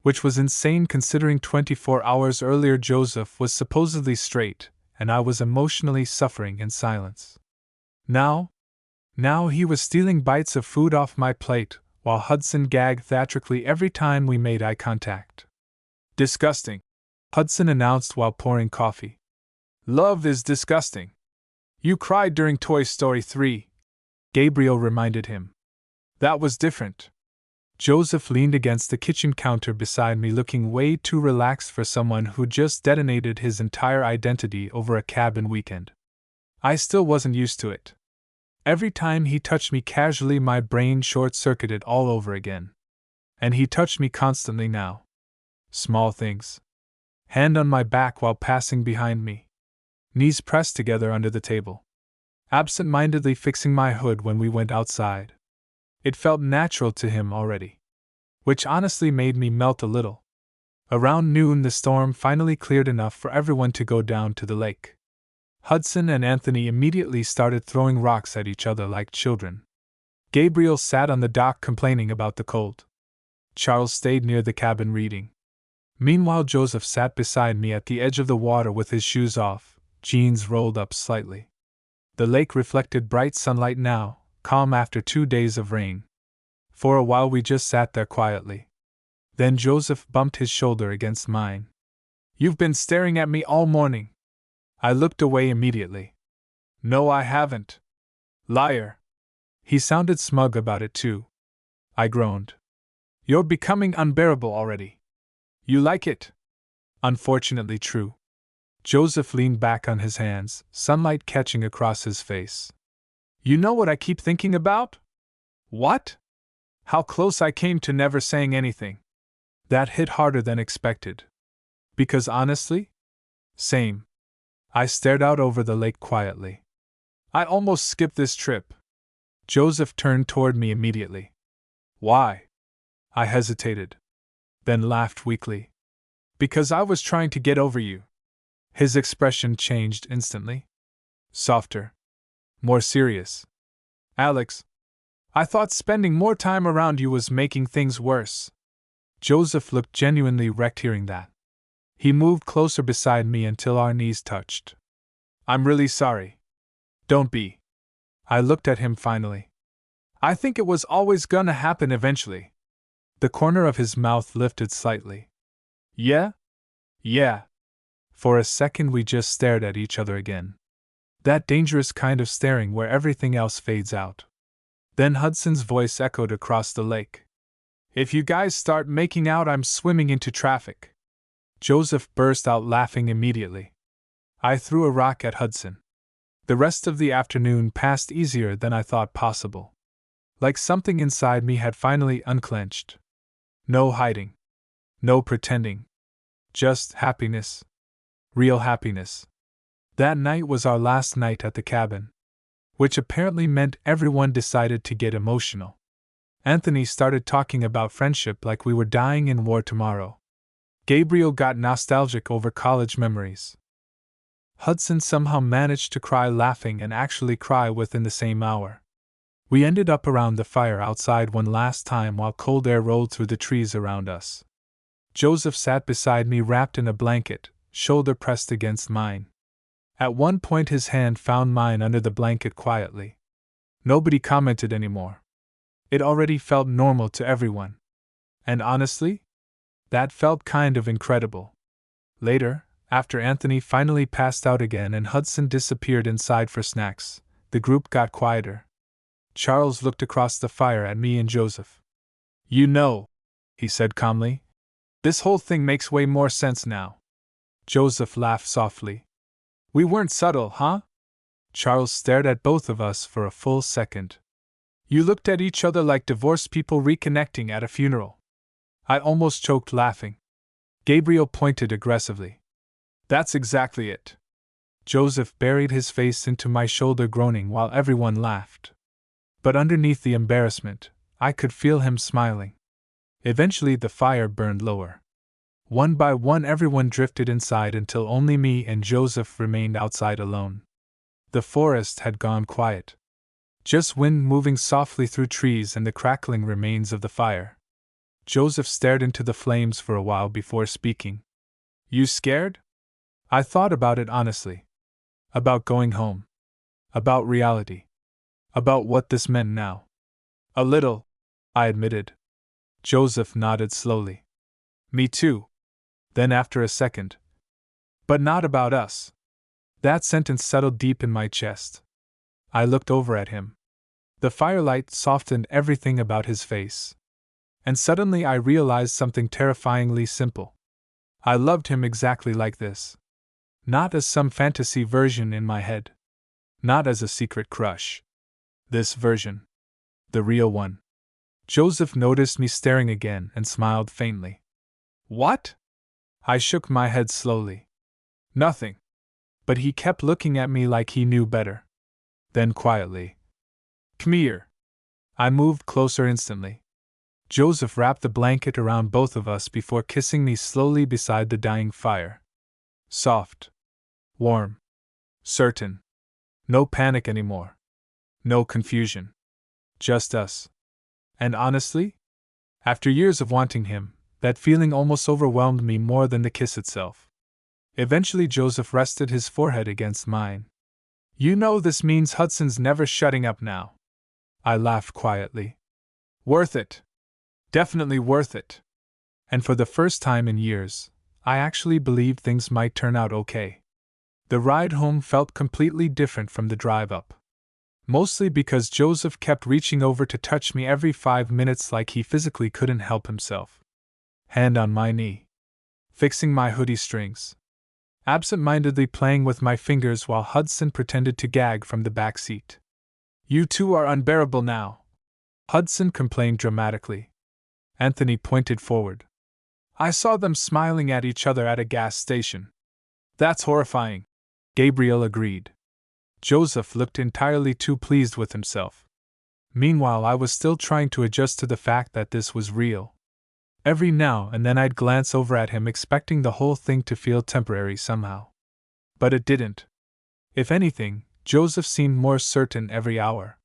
Which was insane considering 24 hours earlier Joseph was supposedly straight, and I was emotionally suffering in silence. Now he was stealing bites of food off my plate, while Hudson gagged theatrically every time we made eye contact. Disgusting, Hudson announced while pouring coffee. Love is disgusting. You cried during Toy Story 3, Gabriel reminded him. That was different. Joseph leaned against the kitchen counter beside me, looking way too relaxed for someone who just detonated his entire identity over a cabin weekend. I still wasn't used to it. Every time he touched me casually, my brain short-circuited all over again. And he touched me constantly now. Small things. Hand on my back while passing behind me. Knees pressed together under the table. Absent-mindedly fixing my hood when we went outside. It felt natural to him already. Which honestly made me melt a little. Around noon the storm finally cleared enough for everyone to go down to the lake. Hudson and Anthony immediately started throwing rocks at each other like children. Gabriel sat on the dock complaining about the cold. Charles stayed near the cabin reading. Meanwhile Joseph sat beside me at the edge of the water with his shoes off, jeans rolled up slightly. The lake reflected bright sunlight now, calm after 2 days of rain. For a while we just sat there quietly. Then Joseph bumped his shoulder against mine. You've been staring at me all morning. I looked away immediately. No, I haven't. Liar. He sounded smug about it too. I groaned. You're becoming unbearable already. You like it? Unfortunately true. Joseph leaned back on his hands, sunlight catching across his face. You know what I keep thinking about? What? How close I came to never saying anything. That hit harder than expected. Because honestly? Same. I stared out over the lake quietly. I almost skipped this trip. Joseph turned toward me immediately. Why? I hesitated. Then laughed weakly. Because I was trying to get over you. His expression changed instantly. Softer. More serious. Alex, I thought spending more time around you was making things worse. Joseph looked genuinely wrecked hearing that. He moved closer beside me until our knees touched. I'm really sorry. Don't be. I looked at him finally. I think it was always gonna happen eventually. The corner of his mouth lifted slightly. Yeah? Yeah. For a second we just stared at each other again. That dangerous kind of staring where everything else fades out. Then Hudson's voice echoed across the lake. If you guys start making out, I'm swimming into traffic. Joseph burst out laughing immediately. I threw a rock at Hudson. The rest of the afternoon passed easier than I thought possible. Like something inside me had finally unclenched. No hiding. No pretending. Just happiness. Real happiness. That night was our last night at the cabin. Which apparently meant everyone decided to get emotional. Anthony started talking about friendship like we were dying in war tomorrow. Gabriel got nostalgic over college memories. Hudson somehow managed to cry laughing and actually cry within the same hour. We ended up around the fire outside one last time while cold air rolled through the trees around us. Joseph sat beside me wrapped in a blanket, shoulder pressed against mine. At one point his hand found mine under the blanket quietly. Nobody commented anymore. It already felt normal to everyone. And honestly, that felt kind of incredible. Later, after Anthony finally passed out again and Hudson disappeared inside for snacks, the group got quieter. Charles looked across the fire at me and Joseph. "You know," he said calmly, "this whole thing makes way more sense now." Joseph laughed softly. "We weren't subtle, huh?" Charles stared at both of us for a full second. "You looked at each other like divorced people reconnecting at a funeral." I almost choked laughing. Gabriel pointed aggressively. "That's exactly it." Joseph buried his face into my shoulder, groaning while everyone laughed. But underneath the embarrassment, I could feel him smiling. Eventually the fire burned lower. One by one everyone drifted inside until only me and Joseph remained outside alone. The forest had gone quiet. Just wind moving softly through trees and the crackling remains of the fire. Joseph stared into the flames for a while before speaking. "You scared?" I thought about it honestly. About going home. About reality. About what this meant now. "A little," I admitted. Joseph nodded slowly. "Me too." Then after a second, "But not about us." That sentence settled deep in my chest. I looked over at him. The firelight softened everything about his face. And suddenly I realized something terrifyingly simple. I loved him exactly like this. Not as some fantasy version in my head. Not as a secret crush. This version. The real one. Joseph noticed me staring again and smiled faintly. "What?" I shook my head slowly. "Nothing." But he kept looking at me like he knew better. Then quietly, "Come here." I moved closer instantly. Joseph wrapped the blanket around both of us before kissing me slowly beside the dying fire. Soft. Warm. Certain. No panic anymore. No confusion. Just us. And honestly, after years of wanting him, that feeling almost overwhelmed me more than the kiss itself. Eventually Joseph rested his forehead against mine. "You know this means Hudson's never shutting up now." I laughed quietly. "Worth it. Definitely worth it." And for the first time in years, I actually believed things might turn out okay. The ride home felt completely different from the drive up. Mostly because Joseph kept reaching over to touch me every 5 minutes like he physically couldn't help himself. Hand on my knee. Fixing my hoodie strings. Absent-mindedly playing with my fingers while Hudson pretended to gag from the back seat. "You two are unbearable now," Hudson complained dramatically. Anthony pointed forward. "I saw them smiling at each other at a gas station." "That's horrifying," Gabriel agreed. Joseph looked entirely too pleased with himself. Meanwhile, I was still trying to adjust to the fact that this was real. Every now and then I'd glance over at him expecting the whole thing to feel temporary somehow. But it didn't. If anything, Joseph seemed more certain every hour.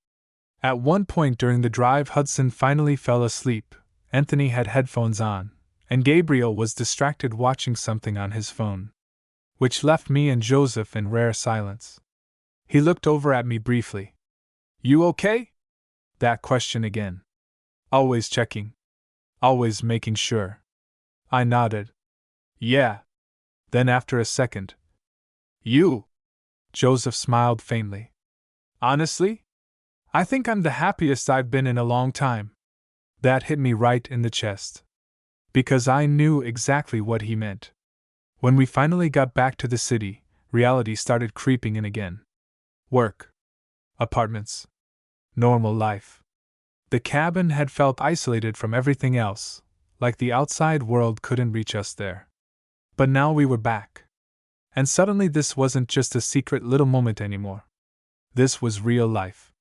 At one point during the drive, Hudson finally fell asleep. Anthony had headphones on, and Gabriel was distracted watching something on his phone. Which left me and Joseph in rare silence. He looked over at me briefly. "You okay?" That question again. Always checking. Always making sure. I nodded. "Yeah." Then after a second. "You?" Joseph smiled faintly. "Honestly? I think I'm the happiest I've been in a long time." That hit me right in the chest. Because I knew exactly what he meant. When we finally got back to the city, reality started creeping in again. Work. Apartments. Normal life. The cabin had felt isolated from everything else, like the outside world couldn't reach us there. But now we were back. And suddenly this wasn't just a secret little moment anymore. This was real life.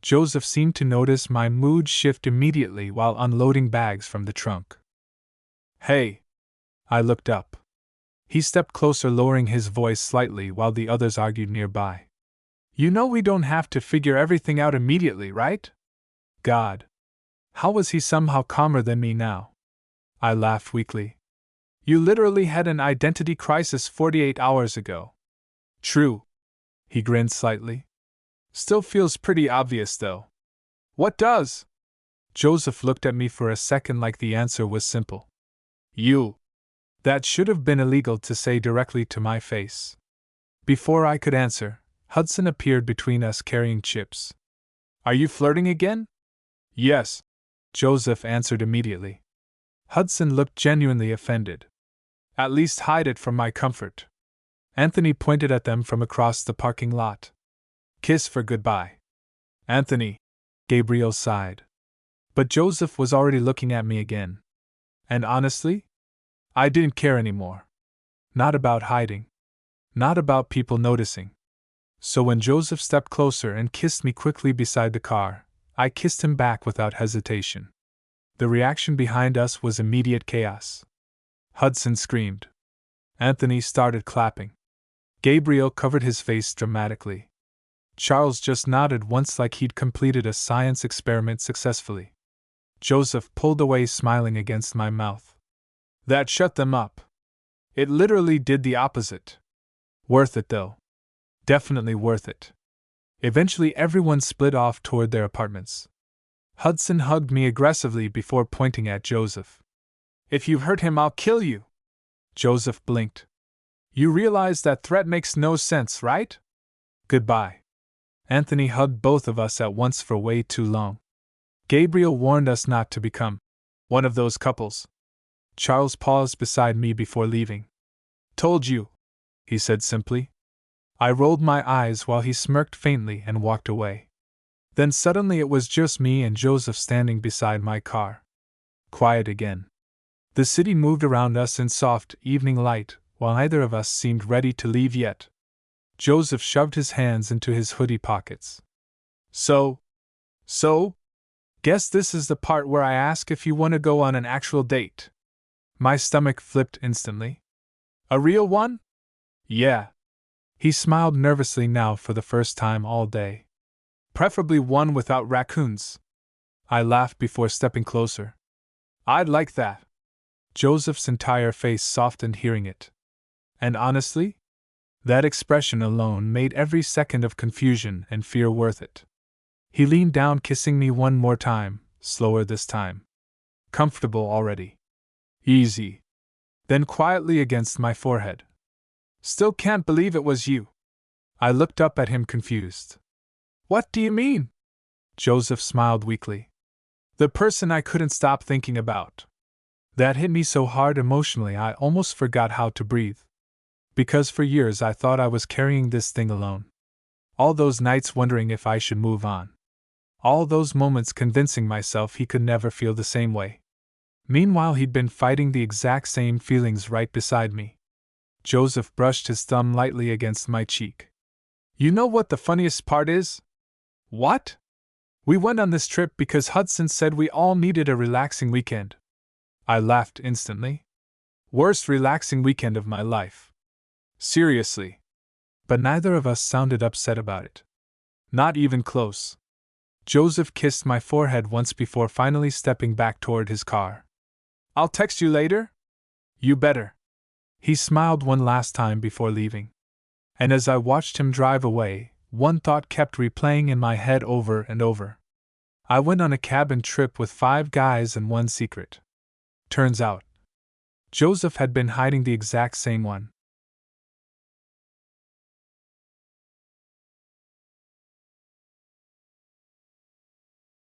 Joseph seemed to notice my mood shift immediately while unloading bags from the trunk. "Hey!" I looked up. He stepped closer, lowering his voice slightly while the others argued nearby. You know we don't have to figure everything out immediately, right? God. How was he somehow calmer than me now? I laughed weakly. You literally had an identity crisis 48 hours ago. True. He grinned slightly. Still feels pretty obvious, though. What does? Joseph looked at me for a second like the answer was simple. You. That should have been illegal to say directly to my face. Before I could answer, Hudson appeared between us carrying chips. Are you flirting again? Yes, Joseph answered immediately. Hudson looked genuinely offended. At least hide it from my comfort. Anthony pointed at them from across the parking lot. Kiss for goodbye. Anthony, Gabriel sighed. But Joseph was already looking at me again. And honestly, I didn't care anymore. Not about hiding. Not about people noticing. So when Joseph stepped closer and kissed me quickly beside the car, I kissed him back without hesitation. The reaction behind us was immediate chaos. Hudson screamed. Anthony started clapping. Gabriel covered his face dramatically. Charles just nodded once like he'd completed a science experiment successfully. Joseph pulled away, smiling against my mouth. That shut them up. It literally did the opposite. Worth it, though. Definitely worth it. Eventually, everyone split off toward their apartments. Hudson hugged me aggressively before pointing at Joseph. If you hurt him, I'll kill you. Joseph blinked. You realize that threat makes no sense, right? Goodbye. Anthony hugged both of us at once for way too long. Gabriel warned us not to become one of those couples. Charles paused beside me before leaving. Told you, he said simply. I rolled my eyes while he smirked faintly and walked away. Then suddenly it was just me and Joseph standing beside my car. Quiet again. The city moved around us in soft evening light, while neither of us seemed ready to leave yet. Joseph shoved his hands into his hoodie pockets. So? Guess this is the part where I ask if you want to go on an actual date. My stomach flipped instantly. A real one? Yeah. He smiled nervously now for the first time all day. Preferably one without raccoons. I laughed before stepping closer. I'd like that. Joseph's entire face softened hearing it. And honestly, that expression alone made every second of confusion and fear worth it. He leaned down, kissing me one more time, slower this time. Comfortable already. Easy. Then quietly against my forehead. Still can't believe it was you. I looked up at him confused. What do you mean? Joseph smiled weakly. The person I couldn't stop thinking about. That hit me so hard emotionally I almost forgot how to breathe. Because for years I thought I was carrying this thing alone. All those nights wondering if I should move on. All those moments convincing myself he could never feel the same way. Meanwhile, he'd been fighting the exact same feelings right beside me. Joseph brushed his thumb lightly against my cheek. You know what the funniest part is? What? We went on this trip because Hudson said we all needed a relaxing weekend. I laughed instantly. Worst relaxing weekend of my life. Seriously. But neither of us sounded upset about it. Not even close. Joseph kissed my forehead once before finally stepping back toward his car. I'll text you later? You better. He smiled one last time before leaving. And as I watched him drive away, one thought kept replaying in my head over and over. I went on a cabin trip with 5 guys and one secret. Turns out, Joseph had been hiding the exact same one.